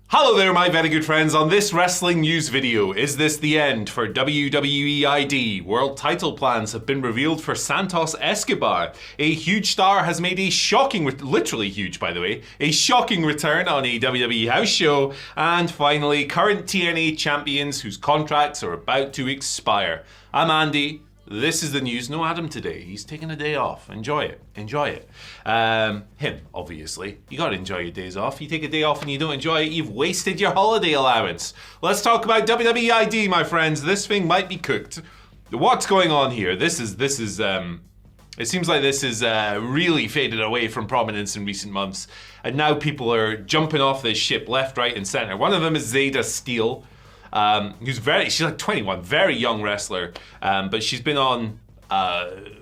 Hello there, my very good friends. On this wrestling news video, is this the end for WWE ID? World title plans have been revealed for Santos Escobar. A huge star has made a shocking, literally huge by the way, a shocking return on a WWE house show. And finally, current TNA champions whose contracts are about to expire. I'm Andy. This is the news. No Adam today. He's taking a day off. Enjoy it. Enjoy it. Him, obviously. You gotta enjoy your days off. You take a day off and you don't enjoy it, you've wasted your holiday allowance. Let's talk about WWE ID, my friends. This thing might be cooked. What's going on here? It seems like this is really faded away from prominence in recent months. And now people are jumping off this ship left, right, and center. One of them is Zeta Steele. She's like 21, very young wrestler, but she's been on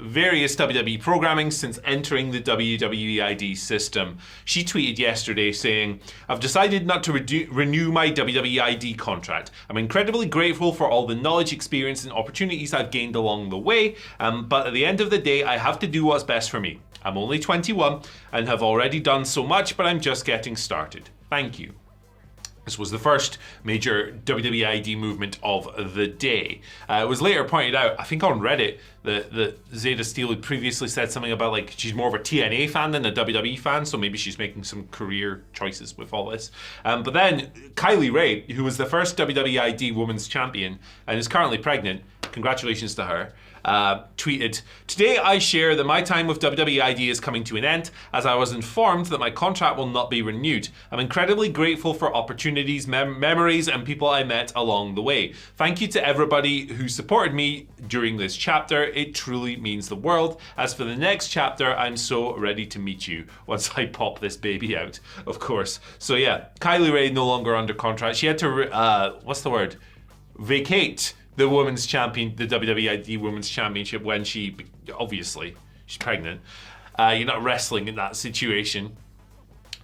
various WWE programming since entering the WWE ID system. She tweeted yesterday saying, "I've decided not to renew my WWE ID contract. I'm incredibly grateful for all the knowledge, experience, and opportunities I've gained along the way, but at the end of the day, I have to do what's best for me. I'm only 21 and have already done so much, but I'm just getting started. Thank you." This was the first major WWE ID movement of the day. It was later pointed out, I think on Reddit, that Zeta Steele had previously said something about like she's more of a TNA fan than a WWE fan, so maybe she's making some career choices with all this. But then Kylie Rae, who was the first WWE ID Women's Champion and is currently pregnant, congratulations to her, tweeted, "Today I share that my time with WWE ID is coming to an end, as I was informed that my contract will not be renewed. I'm incredibly grateful for opportunities, memories, and people I met along the way. Thank you to everybody who supported me during this chapter. It truly means the world. As for the next chapter, I'm so ready to meet you once I pop this baby out," of course. So yeah, Kylie Rae no longer under contract. She had to, vacate the women's champion, the WWE ID Women's Championship when she's pregnant. You're not wrestling in that situation.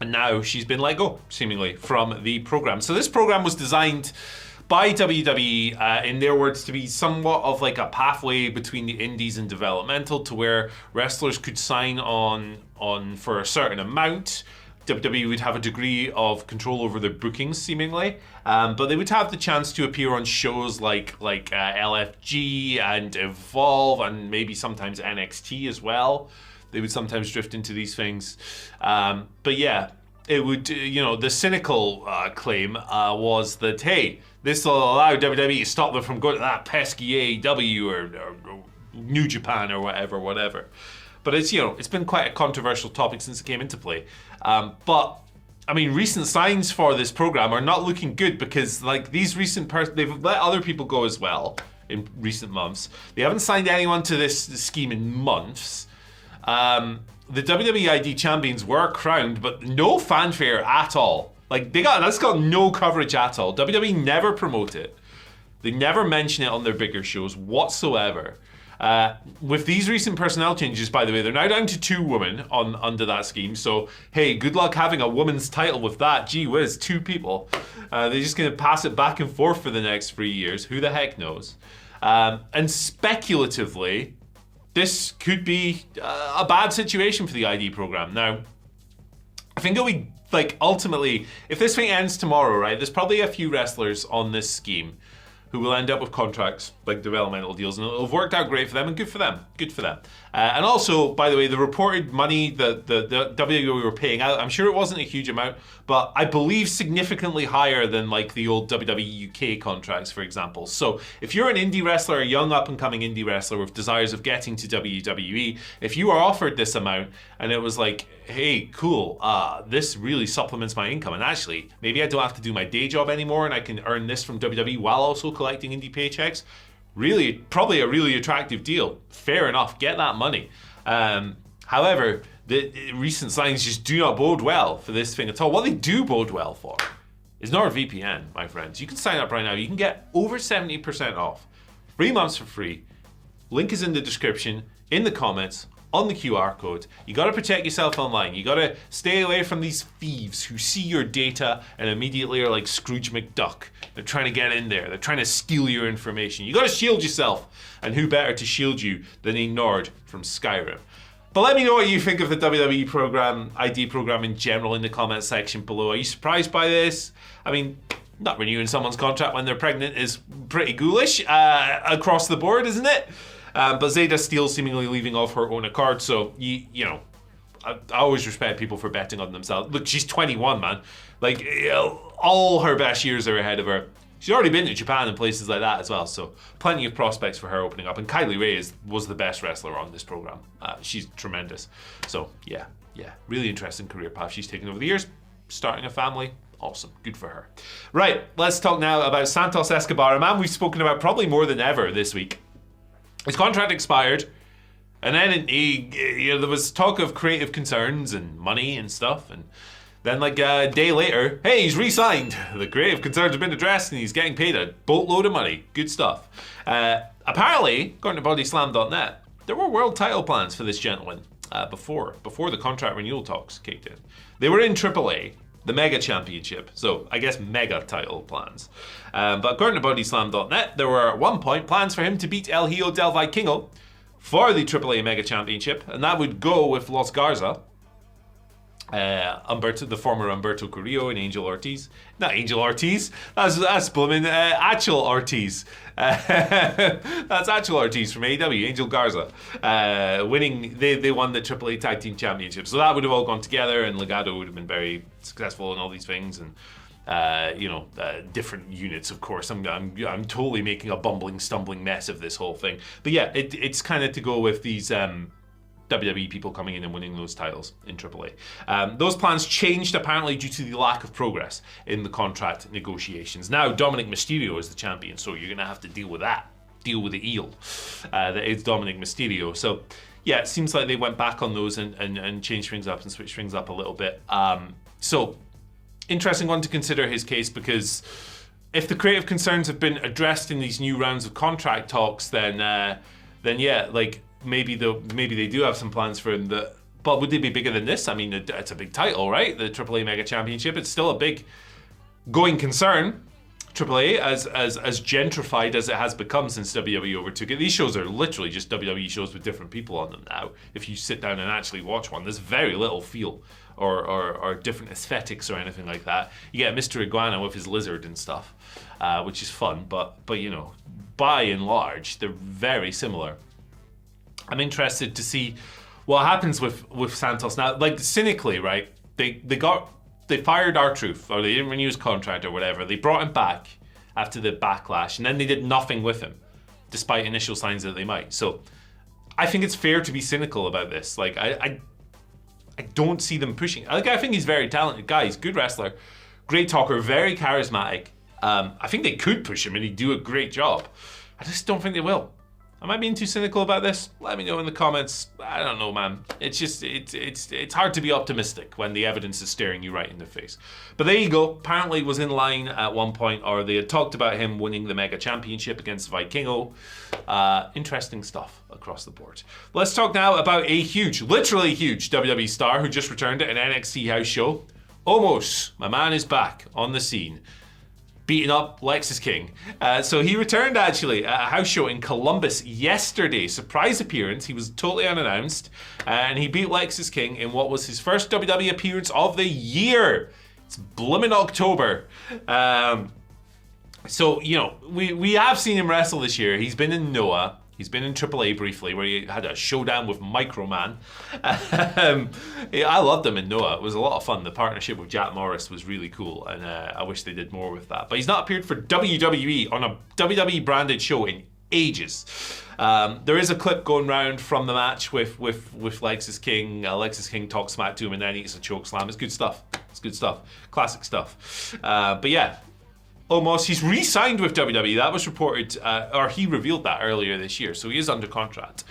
And now she's been let go, seemingly, from the program. So this program was designed by WWE, in their words, to be somewhat of like a pathway between the indies and developmental, to where wrestlers could sign on for a certain amount. WWE would have a degree of control over their bookings, seemingly, but they would have the chance to appear on shows like LFG and Evolve, and maybe sometimes NXT as well. They would sometimes drift into these things, but yeah, it would. The cynical claim was that, hey, this will allow WWE to stop them from going to that pesky AEW or New Japan or whatever. But it's been quite a controversial topic since it came into play. But I mean, recent signs for this program are not looking good, because like these they've let other people go as well in recent months. They haven't signed anyone to this scheme in months. The WWE ID champions were crowned, but no fanfare at all. Like that's got no coverage at all. WWE never promote it. They never mention it on their bigger shows whatsoever. With these recent personnel changes, by the way, they're now down to 2 women under that scheme. So, hey, good luck having a woman's title with that. Gee whiz, 2 people. They're just going to pass it back and forth for the next 3 years. Who the heck knows? And speculatively, this could be a bad situation for the ID program. Now, I think it'll be, ultimately, if this thing ends tomorrow, right, there's probably a few wrestlers on this scheme who will end up with contracts, like developmental deals, and it'll have worked out great for them, and good for them. And also, by the way, the reported money that the WWE were paying out, I'm sure it wasn't a huge amount, but I believe significantly higher than like the old WWE UK contracts, for example. So if you're an indie wrestler, a young up-and-coming indie wrestler with desires of getting to WWE, if you are offered this amount and it was like, hey, cool, this really supplements my income, and actually, maybe I don't have to do my day job anymore and I can earn this from WWE while also collecting indie paychecks, really, probably a really attractive deal. Fair enough, get that money. However, the recent signs just do not bode well for this thing at all. What they do bode well for is NordVPN, my friends. You can sign up right now. You can get over 70% off. 3 months for free. Link is in the description, in the comments, on the QR code. You got to protect yourself online. You got to stay away from these thieves who see your data and immediately are like Scrooge McDuck. They're trying to get in there. They're trying to steal your information. You got to shield yourself. And who better to shield you than a Nord from Skyrim? But let me know what you think of the WWE program, ID program in general in the comments section below. Are you surprised by this? I mean, not renewing someone's contract when they're pregnant is pretty ghoulish across the board, isn't it? But Zeta Steele seemingly leaving off her own accord, so you know, I always respect people for betting on themselves. Look, she's 21, man. Like, all her best years are ahead of her. She's already been to Japan and places like that as well, so plenty of prospects for her opening up. And Kylie Ray was the best wrestler on this program. She's tremendous. So yeah, really interesting career path she's taken over the years. Starting a family, awesome, good for her. Right, let's talk now about Santos Escobar, a man we've spoken about probably more than ever this week. His contract expired, and then there was talk of creative concerns and money and stuff, and then like a day later, hey, he's re-signed. The creative concerns have been addressed and he's getting paid a boatload of money. Good stuff. Apparently, according to bodyslam.net, there were world title plans for this gentleman before the contract renewal talks kicked in. They were in AAA, the Mega Championship, so I guess mega title plans. But according to bodyslam.net, there were at one point plans for him to beat El Hijo del Vikingo for the AAA Mega Championship, and that would go with Los Garza, the former Humberto Carrillo and Angel Ortiz. Not Angel Ortiz, that's blooming Achel Ortiz. That's Achel Ortiz from AEW, Angel Garza. Winning, they won the AAA Tag Team Championship. So that would have all gone together, and Legado would have been very successful and all these things. And different units, of course. I'm totally making a bumbling, stumbling mess of this whole thing. But yeah, it's kind of to go with these WWE people coming in and winning those titles in AAA. Those plans changed apparently due to the lack of progress in the contract negotiations. Now Dominic Mysterio is the champion, so you're going to have to deal with that. Deal with the eel that is Dominic Mysterio. So yeah, it seems like they went back on those and changed things up and switched things up a little bit. So interesting one to consider his case, because if the creative concerns have been addressed in these new rounds of contract talks, then yeah, like maybe they do have some plans for him. But would they be bigger than this? I mean, it's a big title, right? The AAA Mega Championship. It's still a big going concern. AAA, as gentrified as it has become since WWE overtook it. These shows are literally just WWE shows with different people on them now. If you sit down and actually watch one, there's very little feel or different aesthetics or anything like that. You get Mr. Iguana with his lizard and stuff, which is fun, but you know, by and large, they're very similar. I'm interested to see what happens with Santos now. Like, cynically, right? They fired R-Truth, or they didn't renew his contract or whatever. They brought him back after the backlash, and then they did nothing with him, despite initial signs that they might. So I think it's fair to be cynical about this. Like, I don't see them pushing. Like, I think he's a very talented guy. He's a good wrestler, great talker, very charismatic. I think they could push him and he'd do a great job. I just don't think they will. Am I being too cynical about this? Let me know in the comments. I don't know, man. It's just, it's hard to be optimistic when the evidence is staring you right in the face. But there you go. Apparently was in line at one point, or they had talked about him winning the Mega Championship against Vikingo. Interesting stuff across the board. Let's talk now about a huge, literally huge WWE star who just returned at an NXT house show. Omos, my man, is back on the scene, beating up Lexus King. So he returned actually at a house show in Columbus yesterday. Surprise appearance. He was totally unannounced. And he beat Lexus King in what was his first WWE appearance of the year. It's blooming October. So, you know, we have seen him wrestle this year. He's been in Noah. He's been in AAA briefly, where he had a showdown with Microman. I loved him in Noah. It was a lot of fun. The partnership with Jack Morris was really cool, and I wish they did more with that. But he's not appeared for WWE on a WWE branded show in ages. There is a clip going around from the match with Lexus King. Lexus King talks smack to him and then eats a choke slam. It's good stuff. It's good stuff. Classic stuff. But yeah. Omos, he's re-signed with WWE. That was reported, or he revealed that earlier this year, so he is under contract.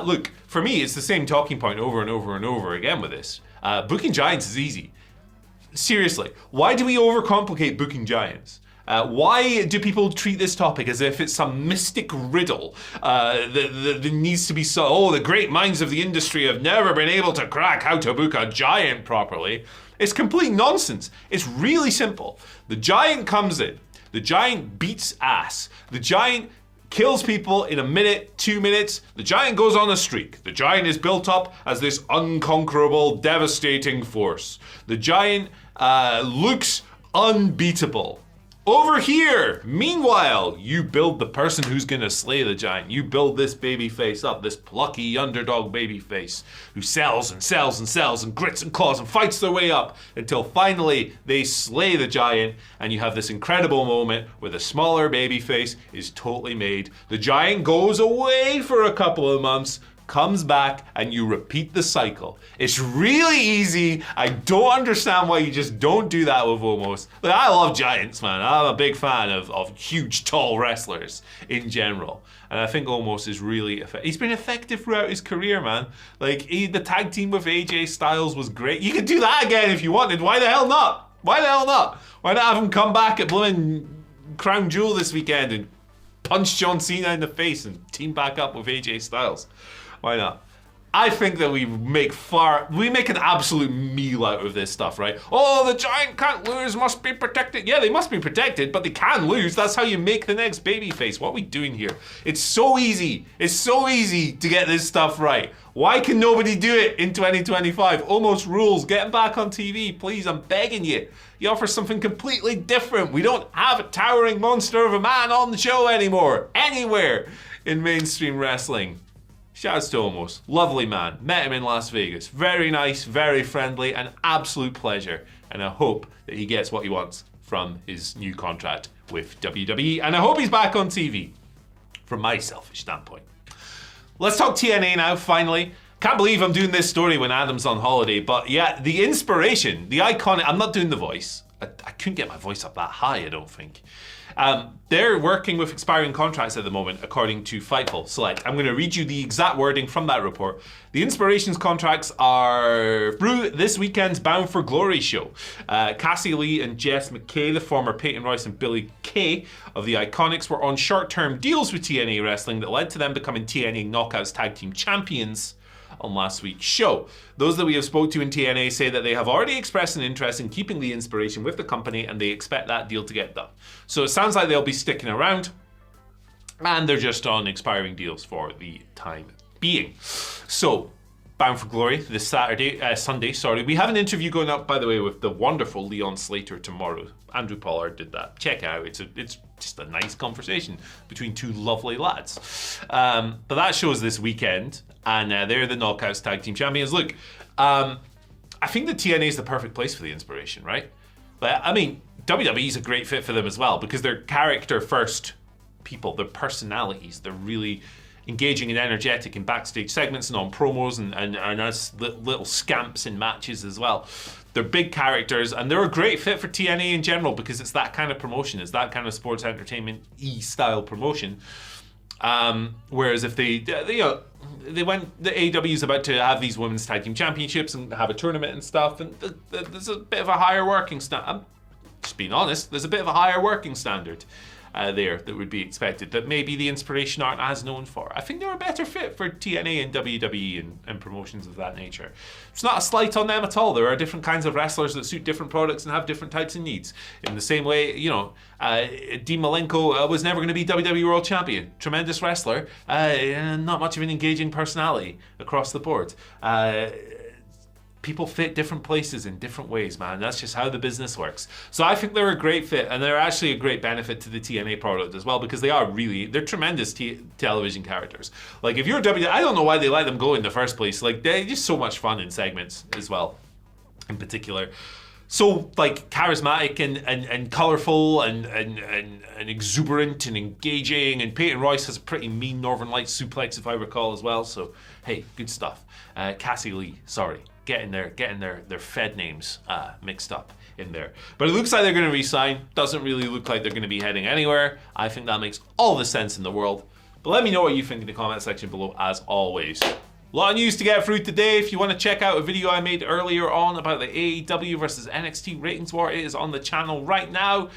Look, for me, it's the same talking point over and over and over again with this. Booking giants is easy. Seriously, why do we overcomplicate booking giants? Why do people treat this topic as if it's some mystic riddle that needs to be solved? Oh, the great minds of the industry have never been able to crack how to book a giant properly. It's complete nonsense. It's really simple. The giant comes in. The giant beats ass. The giant kills people in a minute, 2 minutes. The Giant goes on a streak. The Giant is built up as this unconquerable, devastating force. The Giant looks unbeatable. Over here, meanwhile, you build the person who's gonna slay the Giant. You build this baby face up, this plucky underdog baby face who sells and sells and sells and grits and claws and fights their way up until finally they slay the Giant, and you have this incredible moment where the smaller baby face is totally made. The Giant goes away for a couple of months, comes back, and you repeat the cycle. It's really easy. I don't understand why you just don't do that with Omos. Like, I love Giants, man. I'm a big fan of huge, tall wrestlers in general. And I think Omos is really effective. He's been effective throughout his career, man. Like, the tag team with AJ Styles was great. You could do that again if you wanted. Why the hell not? Why the hell not? Why not have him come back at blooming Crown Jewel this weekend and punch John Cena in the face and team back up with AJ Styles? Why not? I think that we make an absolute meal out of this stuff, right? Oh, the Giant can't lose, must be protected. Yeah, they must be protected, but they can lose. That's how you make the next babyface. What are we doing here? It's so easy. It's so easy to get this stuff right. Why can nobody do it in 2025? Almost rules. Get him back on TV, please. I'm begging you. You offer something completely different. We don't have a towering monster of a man on the show anymore. Anywhere in mainstream wrestling. Shouts to Omos. Lovely man. Met him in Las Vegas. Very nice, very friendly, an absolute pleasure. And I hope that he gets what he wants from his new contract with WWE. And I hope he's back on TV, from my selfish standpoint. Let's talk TNA now, finally. Can't believe I'm doing this story when Adam's on holiday, but yeah, the inspiration, the iconic, I'm not doing the voice. I couldn't get my voice up that high, I don't think. They're working with expiring contracts at the moment, according to Fightful Select. I'm going to read you the exact wording from that report. The Inspirations contracts are through this weekend's Bound for Glory show. Cassie Lee and Jess McKay, the former Peyton Royce and Billy Kay of the Iconics, were on short-term deals with TNA Wrestling that led to them becoming TNA Knockouts Tag Team Champions on last week's show. Those that we have spoke to in TNA say that they have already expressed an interest in keeping the Inspiration with the company, and they expect that deal to get done. So it sounds like they'll be sticking around, and they're just on expiring deals for the time being. So, Bound for Glory this Sunday. We have an interview going up, by the way, with the wonderful Leon Slater tomorrow. Andrew Pollard did that. Check it out. It's just a nice conversation between two lovely lads. But that show's this weekend, and they're the Knockouts Tag Team Champions. Look, I think the TNA is the perfect place for the Inspiration, right? But I mean, WWE's a great fit for them as well because they're character-first people. They're personalities. They're really engaging and energetic in backstage segments and on promos and as little scamps in matches as well. They're big characters, and they're a great fit for TNA in general because it's that kind of promotion. It's that kind of sports entertainment-y style promotion. Whereas if the AEW's about to have these women's tag team championships and have a tournament and stuff, and there's a bit of a higher working standard. I'm just being honest. There's a bit of a higher working standard there that would be expected that maybe the Inspiration aren't as known for. I think they're a better fit for TNA and WWE and promotions of that nature. It's not a slight on them at all. There are different kinds of wrestlers that suit different products and have different types of needs. In the same way, Dean Malenko was never going to be WWE World Champion. Tremendous wrestler, not much of an engaging personality across the board. People fit different places in different ways, man. That's just how the business works. So I think they're a great fit, and they're actually a great benefit to the TNA product as well, because they're tremendous television characters. Like, if you're WWE, I don't know why they let them go in the first place. Like, they're just so much fun in segments as well, in particular. So, like, charismatic and colorful and exuberant and engaging. And Peyton Royce has a pretty mean Northern Lights suplex, if I recall, as well. So, hey, good stuff. Cassie Lee, getting their Fed names mixed up in there. But it looks like they're going to re-sign. Doesn't really look like they're going to be heading anywhere. I think that makes all the sense in the world. But let me know what you think in the comment section below, as always. A lot of news to get through today. If you want to check out a video I made earlier on about the AEW versus NXT ratings war, it is on the channel right now.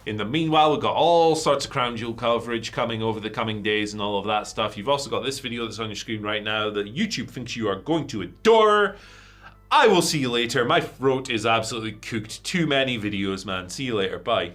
In the meanwhile, we've got all sorts of Crown Jewel coverage coming over the coming days and all of that stuff. You've also got this video that's on your screen right now that YouTube thinks you are going to adore. I will see you later. My throat is absolutely cooked. Too many videos, man. See you later. Bye.